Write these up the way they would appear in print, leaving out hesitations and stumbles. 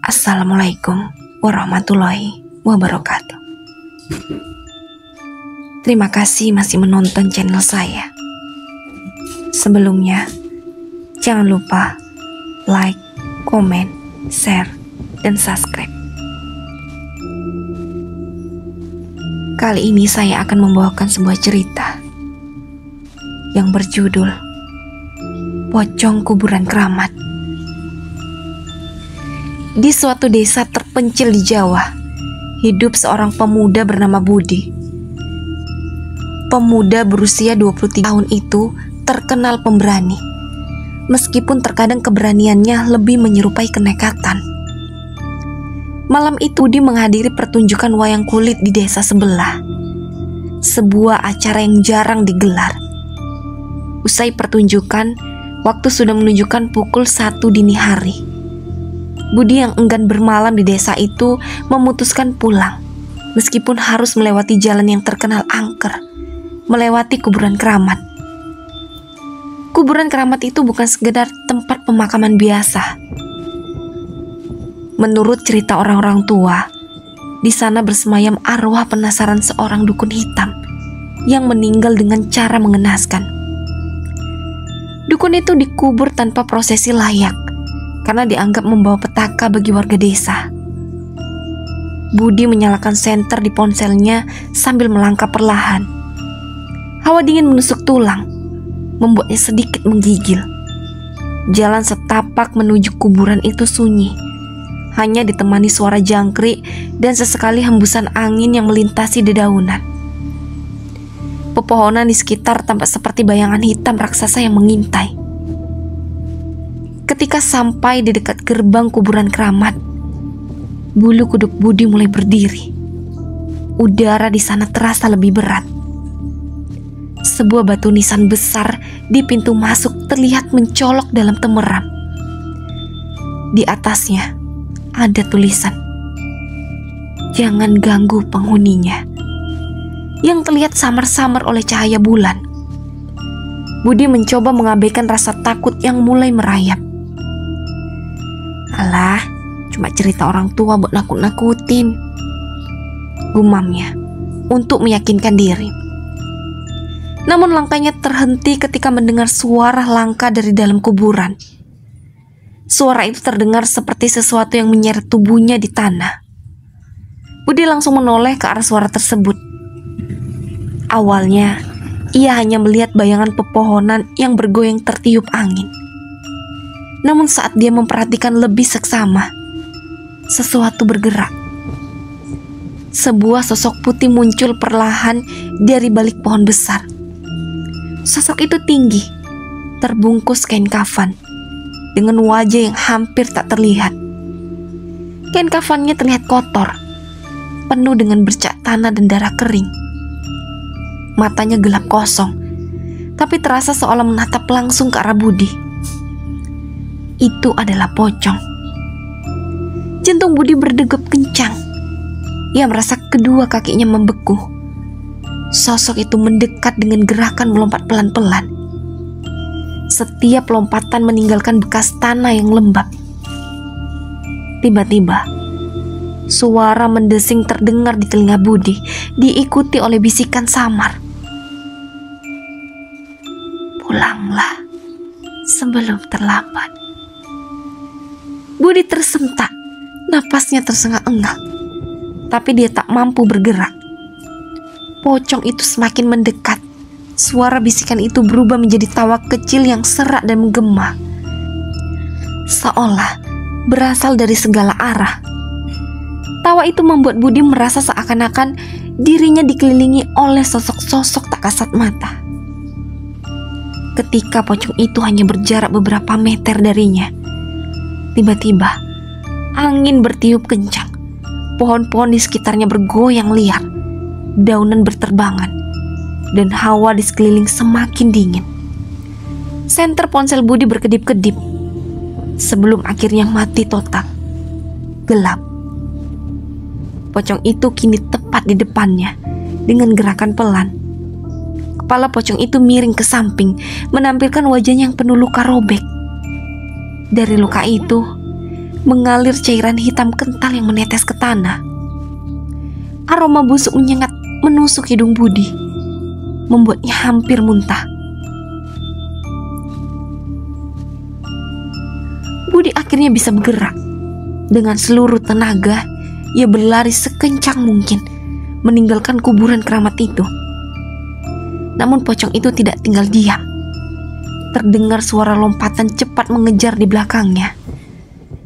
Assalamualaikum warahmatullahi wabarakatuh. Terima kasih masih menonton channel saya. Sebelumnya, jangan lupa like, komen, share, dan subscribe. Kali ini saya akan membawakan sebuah cerita yang berjudul Pocong Kuburan Keramat. Di suatu desa terpencil di Jawa, hidup seorang pemuda bernama Budi. Pemuda berusia 23 tahun itu terkenal pemberani, meskipun terkadang keberaniannya lebih menyerupai kenekatan. Malam itu Budi menghadiri pertunjukan wayang kulit di desa sebelah, sebuah acara yang jarang digelar. Usai pertunjukan, waktu sudah menunjukkan pukul 1 dini hari. Budi yang enggan bermalam di desa itu memutuskan pulang, meskipun harus melewati jalan yang terkenal angker, melewati kuburan keramat. Kuburan keramat itu bukan sekedar tempat pemakaman biasa. Menurut cerita orang-orang tua, di sana bersemayam arwah penasaran seorang dukun hitam yang meninggal dengan cara mengenaskan. Dukun itu dikubur tanpa prosesi layak, karena dianggap membawa petaka bagi warga desa. Budi menyalakan senter di ponselnya sambil melangkah perlahan. Hawa dingin menusuk tulang, membuatnya sedikit menggigil. Jalan setapak menuju kuburan itu sunyi, hanya ditemani suara jangkrik dan sesekali hembusan angin yang melintasi dedaunan. Pepohonan di sekitar tampak seperti bayangan hitam raksasa yang mengintai. Ketika sampai di dekat gerbang kuburan keramat, bulu kuduk Budi mulai berdiri. Udara di sana terasa lebih berat. Sebuah batu nisan besar di pintu masuk terlihat mencolok dalam temeram. Di atasnya ada tulisan, "Jangan ganggu penghuninya," yang terlihat samar-samar oleh cahaya bulan. Budi mencoba mengabaikan rasa takut yang mulai merayap. "Alah, cuma cerita orang tua buat nakut-nakutin," gumamnya untuk meyakinkan diri. Namun langkahnya terhenti ketika mendengar suara langka dari dalam kuburan. Suara itu terdengar seperti sesuatu yang menyeret tubuhnya di tanah. Budi langsung menoleh ke arah suara tersebut. Awalnya, ia hanya melihat bayangan pepohonan yang bergoyang tertiup angin. Namun saat dia memperhatikan lebih seksama, sesuatu bergerak. Sebuah sosok putih muncul perlahan dari balik pohon besar. Sosok itu tinggi, terbungkus kain kafan, dengan wajah yang hampir tak terlihat. Kain kafannya terlihat kotor, penuh dengan bercak tanah dan darah kering. Matanya gelap kosong, tapi terasa seolah menatap langsung ke arah Budi. Itu adalah pocong. Jantung Budi berdegup kencang. Ia merasa kedua kakinya membeku. Sosok itu mendekat dengan gerakan melompat pelan-pelan. Setiap lompatan meninggalkan bekas tanah yang lembab. Tiba-tiba, suara mendesing terdengar di telinga Budi, diikuti oleh bisikan samar. "Pulanglah sebelum terlambat." Budi tersentak, napasnya tersengal-engal, tapi dia tak mampu bergerak. Pocong itu semakin mendekat. Suara bisikan itu berubah menjadi tawa kecil yang serak dan menggema, seolah berasal dari segala arah. Tawa itu membuat Budi merasa seakan-akan dirinya dikelilingi oleh sosok-sosok tak kasat mata. Ketika pocong itu hanya berjarak beberapa meter darinya, tiba-tiba angin bertiup kencang. Pohon-pohon di sekitarnya bergoyang liar, daunan berterbangan, dan hawa di sekeliling semakin dingin. Senter ponsel Budi berkedip-kedip sebelum akhirnya mati total. Gelap. Pocong itu kini tepat di depannya dengan gerakan pelan. Kepala pocong itu miring ke samping, menampilkan wajahnya yang penuh luka robek. Dari luka itu, mengalir cairan hitam kental yang menetes ke tanah. Aroma busuk menyengat menusuk hidung Budi, membuatnya hampir muntah. Budi akhirnya bisa bergerak. Dengan seluruh tenaga, ia berlari sekencang mungkin, meninggalkan kuburan keramat itu. Namun pocong itu tidak tinggal diam. Terdengar suara lompatan cepat mengejar di belakangnya.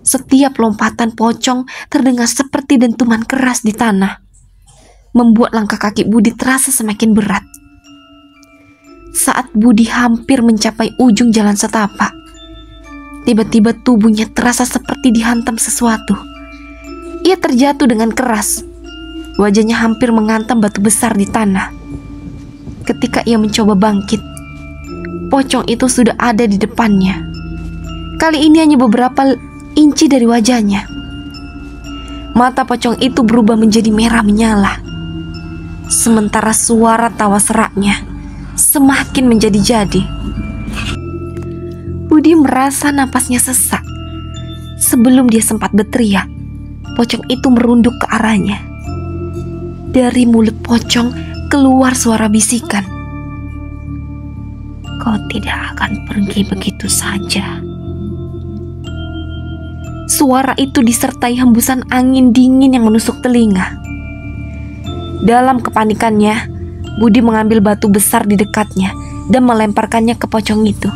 Setiap lompatan pocong terdengar seperti dentuman keras di tanah, membuat langkah kaki Budi terasa semakin berat. Saat Budi hampir mencapai ujung jalan setapak, tiba-tiba tubuhnya terasa seperti dihantam sesuatu. Ia terjatuh dengan keras. Wajahnya hampir menghantam batu besar di tanah. Ketika ia mencoba bangkit, pocong itu sudah ada di depannya. Kali ini hanya beberapa inci dari wajahnya. Mata pocong itu berubah menjadi merah menyala. Sementara suara tawa seraknya semakin menjadi-jadi. Budi merasa napasnya sesak. Sebelum dia sempat berteriak, pocong itu merunduk ke arahnya. Dari mulut pocong keluar suara bisikan. "Kau tidak akan pergi begitu saja." Suara itu disertai hembusan angin dingin yang menusuk telinga. Dalam kepanikannya, Budi mengambil batu besar di dekatnya dan melemparkannya ke pocong itu.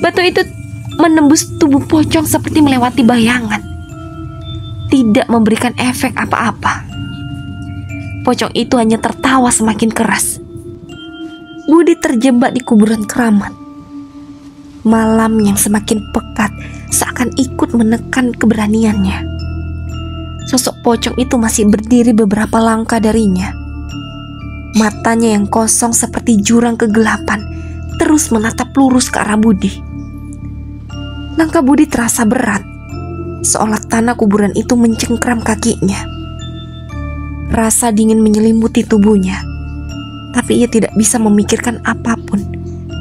Batu itu menembus tubuh pocong seperti melewati bayangan, tidak memberikan efek apa-apa. Pocong itu hanya tertawa semakin keras. Budi terjebak di kuburan keramat. Malam yang semakin pekat seakan ikut menekan keberaniannya. Sosok pocong itu masih berdiri beberapa langkah darinya. Matanya yang kosong seperti jurang kegelapan terus menatap lurus ke arah Budi. Langkah Budi terasa berat, seolah tanah kuburan itu mencengkram kakinya. Rasa dingin menyelimuti tubuhnya, tapi ia tidak bisa memikirkan apapun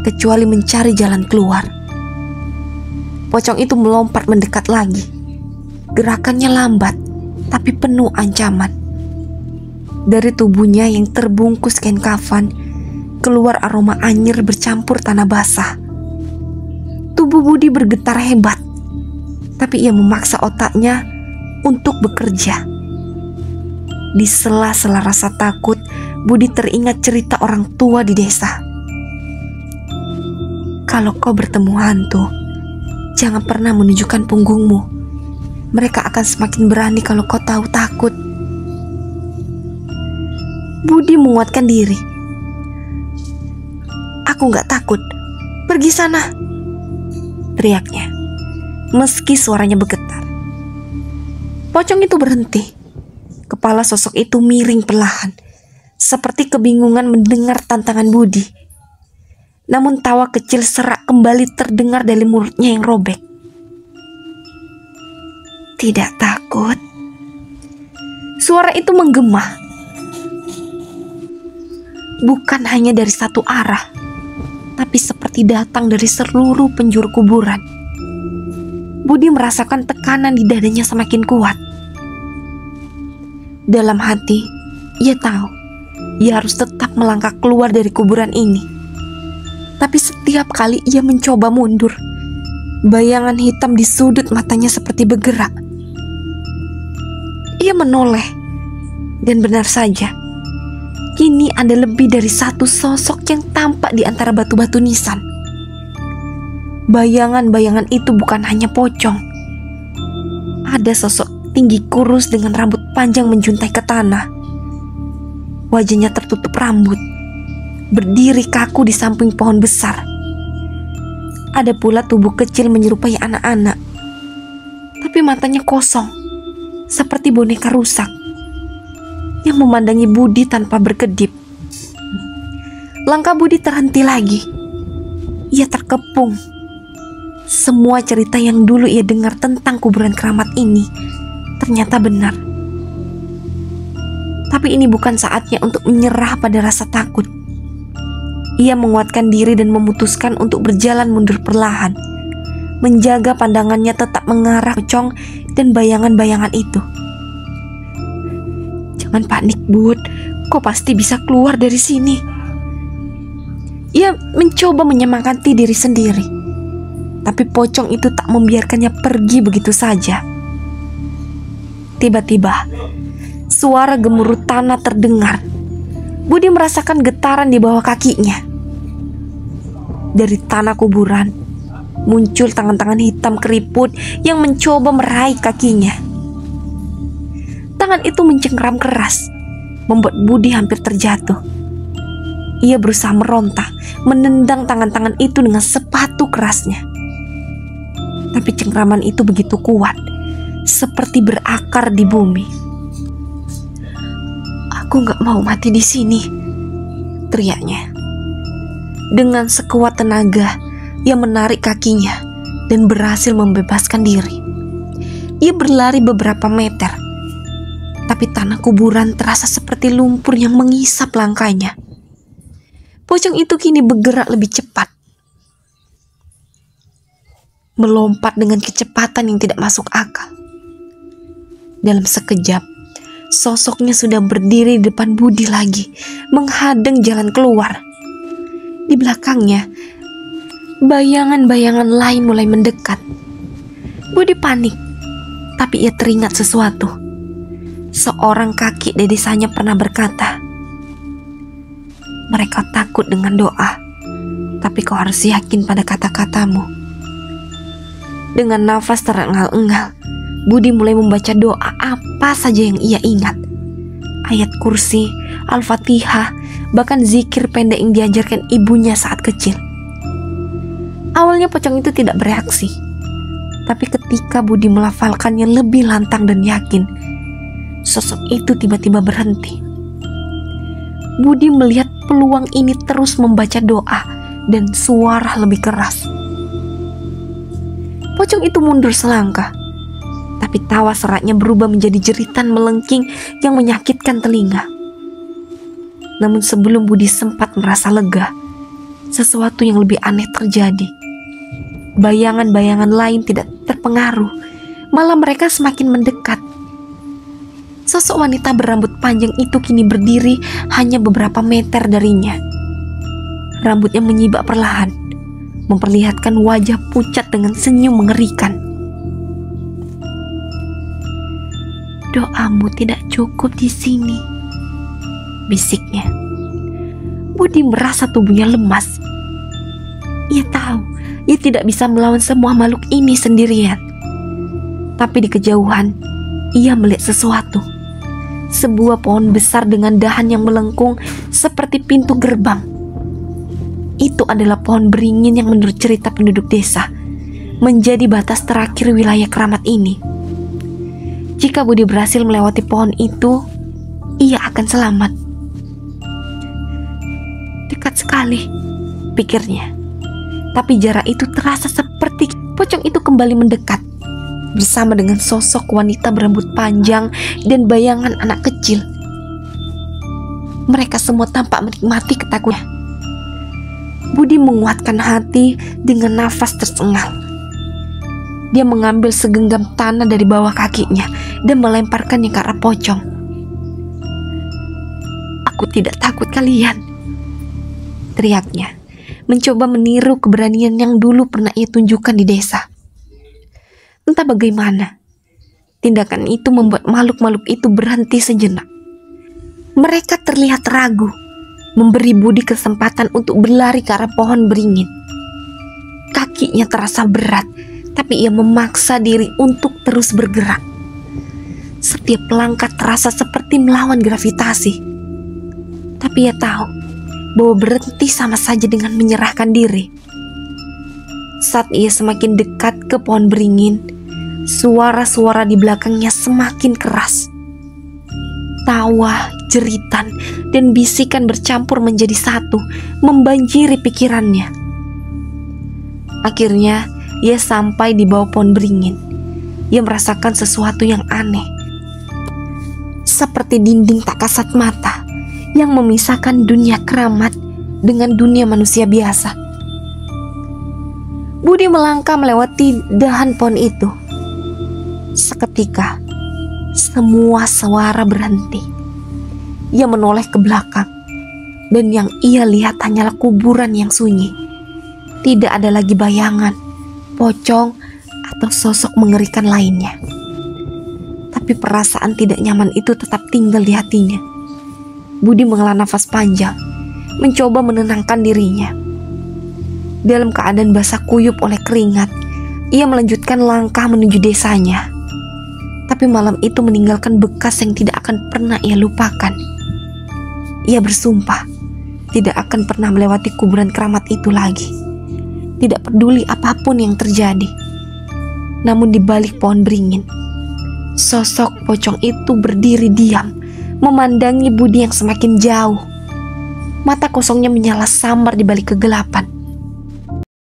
kecuali mencari jalan keluar. Pocong itu melompat mendekat lagi. Gerakannya lambat, tapi penuh ancaman. Dari tubuhnya yang terbungkus kain kafan, keluar aroma anyir bercampur tanah basah. Tubuh Budi bergetar hebat, tapi ia memaksa otaknya untuk bekerja. Di sela-sela rasa takut, Budi teringat cerita orang tua di desa. "Kalau kau bertemu hantu, jangan pernah menunjukkan punggungmu. Mereka akan semakin berani kalau kau tahu takut." Budi menguatkan diri. "Aku gak takut. Pergi sana," teriaknya, meski suaranya bergetar. Pocong itu berhenti. Kepala sosok itu miring perlahan, seperti kebingungan mendengar tantangan Budi. Namun tawa kecil serak kembali terdengar dari mulutnya yang robek. "Tidak takut?" Suara itu menggema. Bukan hanya dari satu arah, tapi seperti datang dari seluruh penjuru kuburan. Budi merasakan tekanan di dadanya semakin kuat. Dalam hati, ia tahu ia harus tetap melangkah keluar dari kuburan ini. Tapi setiap kali ia mencoba mundur, bayangan hitam di sudut matanya seperti bergerak. Ia menoleh, dan benar saja, kini ada lebih dari satu sosok yang tampak di antara batu-batu nisan. Bayangan-bayangan itu bukan hanya pocong. Ada sosok tinggi kurus dengan rambut panjang menjuntai ke tanah. Wajahnya tertutup rambut, berdiri kaku di samping pohon besar. Ada pula tubuh kecil menyerupai anak-anak, tapi matanya kosong, seperti boneka rusak, yang memandangi Budi tanpa berkedip. Langkah Budi terhenti lagi. Ia terkepung. Semua cerita yang dulu ia dengar tentang kuburan keramat ini ternyata benar. Tapi ini bukan saatnya untuk menyerah pada rasa takut. Ia menguatkan diri dan memutuskan untuk berjalan mundur perlahan, menjaga pandangannya tetap mengarah ke pocong dan bayangan-bayangan itu. "Jangan panik, Bud. Kau pasti bisa keluar dari sini." Ia mencoba menyemangati diri sendiri, tapi pocong itu tak membiarkannya pergi begitu saja. Tiba-tiba, suara gemuruh tanah terdengar. Budi merasakan getaran di bawah kakinya. Dari tanah kuburan, muncul tangan-tangan hitam keriput yang mencoba meraih kakinya. Tangan itu mencengkram keras, membuat Budi hampir terjatuh. Ia berusaha meronta, menendang tangan-tangan itu dengan sepatu kerasnya. Tapi cengkraman itu begitu kuat, seperti berakar di bumi. "Aku gak mau mati di sini," teriaknya. Dengan sekuat tenaga, ia menarik kakinya dan berhasil membebaskan diri. Ia berlari beberapa meter, tapi tanah kuburan terasa seperti lumpur yang mengisap langkahnya. Pocong itu kini bergerak lebih cepat, melompat dengan kecepatan yang tidak masuk akal. Dalam sekejap, sosoknya sudah berdiri di depan Budi lagi, menghadang jalan keluar. Di belakangnya, bayangan-bayangan lain mulai mendekat. Budi panik, tapi ia teringat sesuatu. Seorang kakek di desanya pernah berkata, "Mereka takut dengan doa, tapi kau harus yakin pada kata-katamu." Dengan nafas terengal-engal, Budi mulai membaca doa apa saja yang ia ingat. Ayat kursi, Al-Fatihah, bahkan zikir pendek yang diajarkan ibunya saat kecil. Awalnya pocong itu tidak bereaksi, tapi ketika Budi melafalkannya lebih lantang dan yakin, sosok itu tiba-tiba berhenti. Budi melihat peluang ini terus membaca doa dan suara lebih keras. Pocong itu mundur selangkah, tapi tawa seratnya berubah menjadi jeritan melengking yang menyakitkan telinga. Namun sebelum Budi sempat merasa lega, sesuatu yang lebih aneh terjadi. Bayangan-bayangan lain tidak terpengaruh, malah mereka semakin mendekat. Sosok wanita berambut panjang itu kini berdiri hanya beberapa meter darinya. Rambutnya menyibak perlahan, memperlihatkan wajah pucat dengan senyum mengerikan. "Doamu tidak cukup di sini," bisiknya. Budi merasa tubuhnya lemas. Ia tahu ia tidak bisa melawan semua makhluk ini sendirian. Tapi di kejauhan, ia melihat sesuatu. Sebuah pohon besar dengan dahan yang melengkung seperti pintu gerbang. Itu adalah pohon beringin yang menurut cerita penduduk desa menjadi batas terakhir wilayah keramat ini. Jika Budi berhasil melewati pohon itu, ia akan selamat. Dekat sekali, pikirnya. Tapi jarak itu terasa seperti pocong itu kembali mendekat, bersama dengan sosok wanita berambut panjang dan bayangan anak kecil. Mereka semua tampak menikmati ketakutan. Budi menguatkan hati dengan nafas tersengal. Dia mengambil segenggam tanah dari bawah kakinya dan melemparkannya ke arah pocong. "Aku tidak takut kalian," teriaknya, mencoba meniru keberanian yang dulu pernah ia tunjukkan di desa. Entah bagaimana, tindakan itu membuat makhluk-makhluk itu berhenti sejenak. Mereka terlihat ragu, memberi Budi kesempatan untuk berlari ke arah pohon beringin. Kakinya terasa berat, tapi ia memaksa diri untuk terus bergerak. Setiap langkah terasa seperti melawan gravitasi. Tapi ia tahu bahwa berhenti sama saja dengan menyerahkan diri. Saat ia semakin dekat ke pohon beringin, suara-suara di belakangnya semakin keras. Tawa, jeritan, dan bisikan bercampur menjadi satu, membanjiri pikirannya. Akhirnya, ia sampai di bawah pohon beringin. Ia merasakan sesuatu yang aneh, seperti dinding tak kasat mata yang memisahkan dunia keramat dengan dunia manusia biasa. Budi melangkah melewati dahan pohon itu. Seketika, semua suara berhenti. Ia menoleh ke belakang, dan yang ia lihat hanyalah kuburan yang sunyi. Tidak ada lagi bayangan, pocong, atau sosok mengerikan lainnya. Tapi perasaan tidak nyaman itu tetap tinggal di hatinya. Budi menghela nafas panjang, mencoba menenangkan dirinya. Dalam keadaan basah kuyup oleh keringat, ia melanjutkan langkah menuju desanya. Tapi malam itu meninggalkan bekas yang tidak akan pernah ia lupakan. Ia bersumpah tidak akan pernah melewati kuburan keramat itu lagi. Tidak peduli apapun yang terjadi. Namun di balik pohon beringin, sosok pocong itu berdiri diam, memandangi Budi yang semakin jauh. Mata kosongnya menyala samar di balik kegelapan.